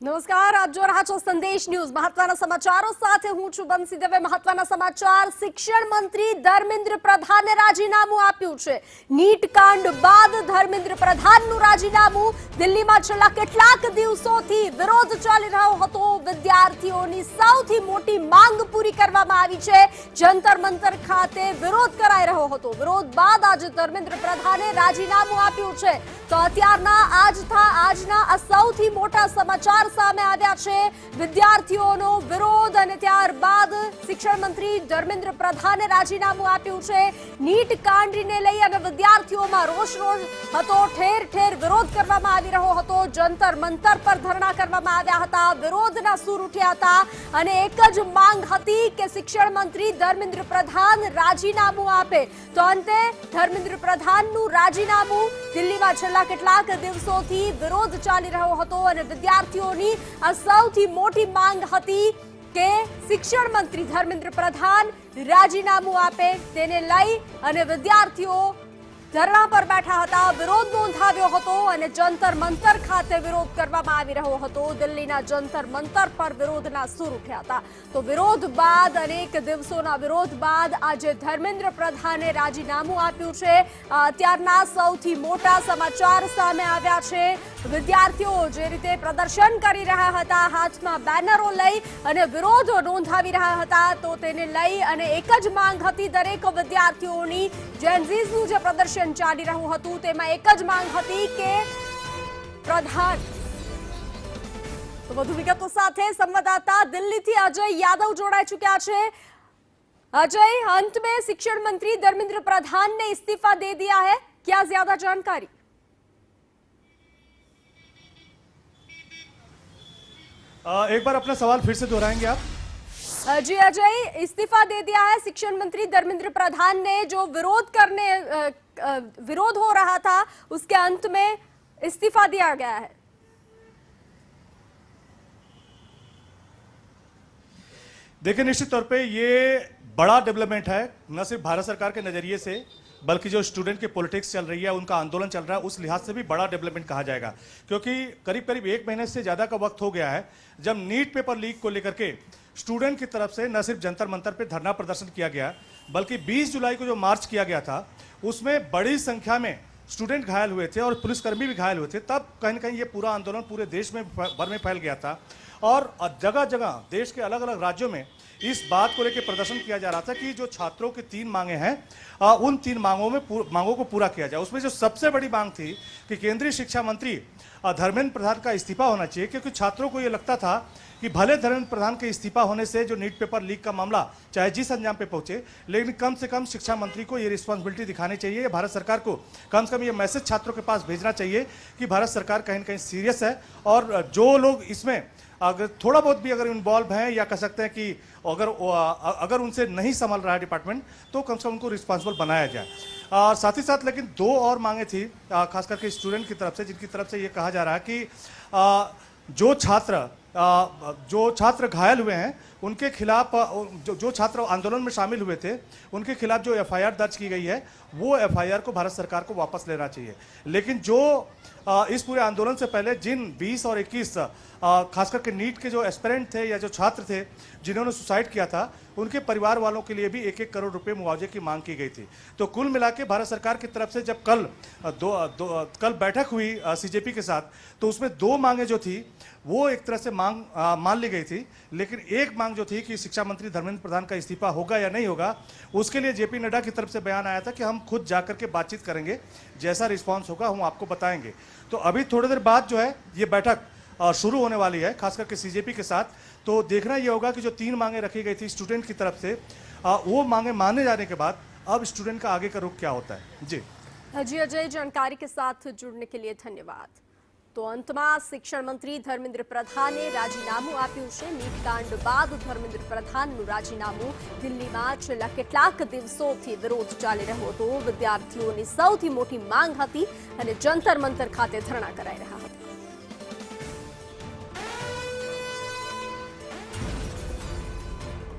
નમસ્કાર, આપ જો રહ્યા છો સંદેશ ન્યૂઝ. મહત્વના સમાચારો સાથે હું છું બંસી દવે. મહત્વના સમાચાર. શિક્ષણ મંત્રી ધર્મેન્દ્ર પ્રધાને રાજીનામું આપ્યું છે. નીટ કાંડ બાદ ધર્મેન્દ્ર પ્રધાનનું રાજીનામું. દિલ્હીમાં છેલ્લા કેટલાક દિવસોથી વિરોધ ચાલી રહ્યો હતો. વિદ્યાર્થીઓની સૌથી મોટી માંગ પૂરી કરવામાં આવી છે. જંતર મંતર ખાતે વિરોધ કરાઈ રહ્યો હતો. વિરોધ બાદ આજે ધર્મેન્દ્ર પ્રધાને રાજીનામું આપ્યું છે. તો અત્યારના આજના આ સૌથી મોટા સમાચાર સામે આવ્યા છે. વિદ્યાર્થીઓનો વિરોધ અને ત્યારબાદ શિક્ષણ મંત્રી ધર્મેન્દ્ર પ્રધાને રાજીનામું આપ્યું છે. નીટ કાંડને લઈ અને વિદ્યાર્થીઓમાં રોષ હતો. ઠેર ઠેર વિરોધ કરવામાં આવી રહ્યો હતો. જંતર મંતર પર ધરણા કરવામાં આવ્યા હતા. વિરોધના સૂર ઉઠ્યા હતા અને એક જ માંગ હતી કે શિક્ષણ મંત્રી ધર્મેન્દ્ર પ્રધાન રાજીનામું આપે. તો અંતે ધર્મેન્દ્ર પ્રધાનનું રાજીનામું. દિલ્હીમાં છેલ્લા કેટલાક દિવસોથી વિરોધ ચાલી રહ્યો હતો અને વિદ્યાર્થીઓની આ સૌથી મોટી માંગ હતી કે શિક્ષણ મંત્રી ધર્મેન્દ્ર પ્રધાન રાજીનામું આપે. તેને લઈ અને વિદ્યાર્થીઓ ધરણા પર બેઠા હતા. વિરોધ નોંધાવ્યો હતો અને જંતર મંતર ખાતે વિરોધ કરવામાં આવી રહ્યો હતો. દિલ્હીના જંતર મંતર પર વિરોધના સૂર ઉઠ્યા હતા. તો વિરોધ બાદ અનેક દિવસોના વિરોધ બાદ આજે ધર્મેન્દ્ર પ્રધાને રાજીનામું આપ્યું છે. અત્યારના સૌથી મોટા સમાચાર સામે આવ્યા છે. વિદ્યાર્થીઓ જે રીતે પ્રદર્શન કરી રહ્યા હતા, હાથમાં બેનરો લઈ અને વિરોધ નોંધાવી રહ્યા હતા, તો તેને લઈ અને એક જ માંગ હતી દરેક વિદ્યાર્થીઓની. જેનઝીઝનું જે પ્રદર્શન ચાલી રહ્યું હતું તેમાં એક જ માંગ હતી કે પ્રધાન. તો વધુ વિગતો સાથે સંવાદદાતા દિલ્હીથી અજય યાદવ જોડાઈ चुक्या છે. अजय, अंत में शिक्षण मंत्री धर्मेंद्र प्रधान ने इस्तीफा दे दिया है, क्या ज्यादा जानकारी? एक बार अपना सवाल फिर से दोहराएंगे आप? जी अजय, इस्तीफा दे दिया है शिक्षण मंत्री धर्मेंद्र प्रधान ने. जो विरोध हो रहा था उसके अंत में इस्तीफा दिया गया है. देखिए, निश्चित तौर पे ये बड़ा डेवलपमेंट है, न सिर्फ भारत सरकार के नजरिए से बल्कि जो स्टूडेंट की पॉलिटिक्स चल रही है, उनका आंदोलन चल रहा है, उस लिहाज से भी बड़ा डेवलपमेंट कहा जाएगा. क्योंकि करीब करीब 1 महीने से ज़्यादा का वक्त हो गया है जब नीट पेपर लीक को लेकर के स्टूडेंट की तरफ से न सिर्फ जंतर मंतर पे धरना प्रदर्शन किया गया, बल्कि 20 जुलाई को जो मार्च किया गया था उसमें बड़ी संख्या में स्टूडेंट घायल हुए थे और पुलिसकर्मी भी घायल हुए थे. तब कहीं न कहीं ये पूरा आंदोलन पूरे देश में भर में फैल गया था और जगह जगह देश के अलग अलग राज्यों में इस बात को लेकर प्रदर्शन किया जा रहा था कि जो छात्रों की 3 मांगे हैं, उन 3 मांगों को पूरा किया जाए. उसमें जो सबसे बड़ी मांग थी कि केंद्रीय शिक्षा मंत्री धर्मेंद्र प्रधान का इस्तीफा होना चाहिए, क्योंकि छात्रों को ये लगता था कि भले धर्मेंद्र प्रधान के इस्तीफा होने से जो नीट पेपर लीक का मामला चाहे जिस अंजाम पे पहुंचे, लेकिन कम से कम शिक्षा मंत्री को ये रिस्पॉन्सिबिलिटी दिखानी चाहिए. भारत सरकार को कम से कम ये मैसेज छात्रों के पास भेजना चाहिए कि भारत सरकार कहीं न कहीं सीरियस है और जो लोग इसमें अगर थोड़ा बहुत भी अगर इन्वॉल्व हैं या कह सकते हैं कि अगर उनसे नहीं संभल रहा है डिपार्टमेंट, तो कम से कम उनको रिस्पॉन्सिबल बनाया जाए. साथ ही साथ लेकिन 2 और मांगे थी, खास करके स्टूडेंट की तरफ से, जिनकी तरफ से ये कहा जा रहा है कि जो छात्र घायल हुए हैं उनके खिलाफ, जो छात्र आंदोलन में शामिल हुए थे उनके खिलाफ जो एफआईआर दर्ज की गई है, वो एफआईआर को भारत सरकार को वापस लेना चाहिए. लेकिन जो इस पूरे आंदोलन से पहले जिन 20 और 21 खास करके नीट के जो एस्पिरेंट थे या जो छात्र थे जिन्होंने सुसाइड किया था, उनके परिवार वालों के लिए भी 1-1 करोड़ रुपए मुआवजे की मांग की गई थी. तो कुल मिला के भारत सरकार की तरफ से जब कल बैठक हुई सीजेपी के साथ, तो उसमें 2 मांगे जो थी वो एक तरह से मान ली गई थी. लेकिन एक मांग जो थी कि शिक्षा मंत्री धर्मेंद्र प्रधान का इस्तीफा होगा या नहीं होगा, उसके लिए जेपी नड्डा की तरफ से बयान आया था कि हम खुद जाकर के बातचीत करेंगे, जैसा रिस्पांस होगा हम आपको बताएंगे. तो अभी थोड़ी देर बाद जो है ये बैठक शुरू होने वाली है, खास करके सीजेपी के साथ. तो देखना ये होगा कि जो 3 मांगे रखी गई थी स्टूडेंट की तरफ से, वो मांगे माने जाने के बाद अब स्टूडेंट का आगे का रुख क्या होता है. जी अजय, जानकारी के साथ जुड़ने के लिए धन्यवाद. तो अंतમાં શિક્ષણ મંત્રી ધર્મેન્દ્ર પ્રધાને રાજીનામું આપ્યું છે. નીટ કાંડ બાદ ધર્મેન્દ્ર પ્રધાનનું રાજીનામું. દિલ્હીમાં છેલ્લા કેટલાક દિવસોથી વિરોધ ચાલી રહ્યો હતો. વિદ્યાર્થીઓની સૌથી મોટી માંગ હતી અને જંતર મંતર ખાતે ધરણા કરાઈ રહ્યા હતા.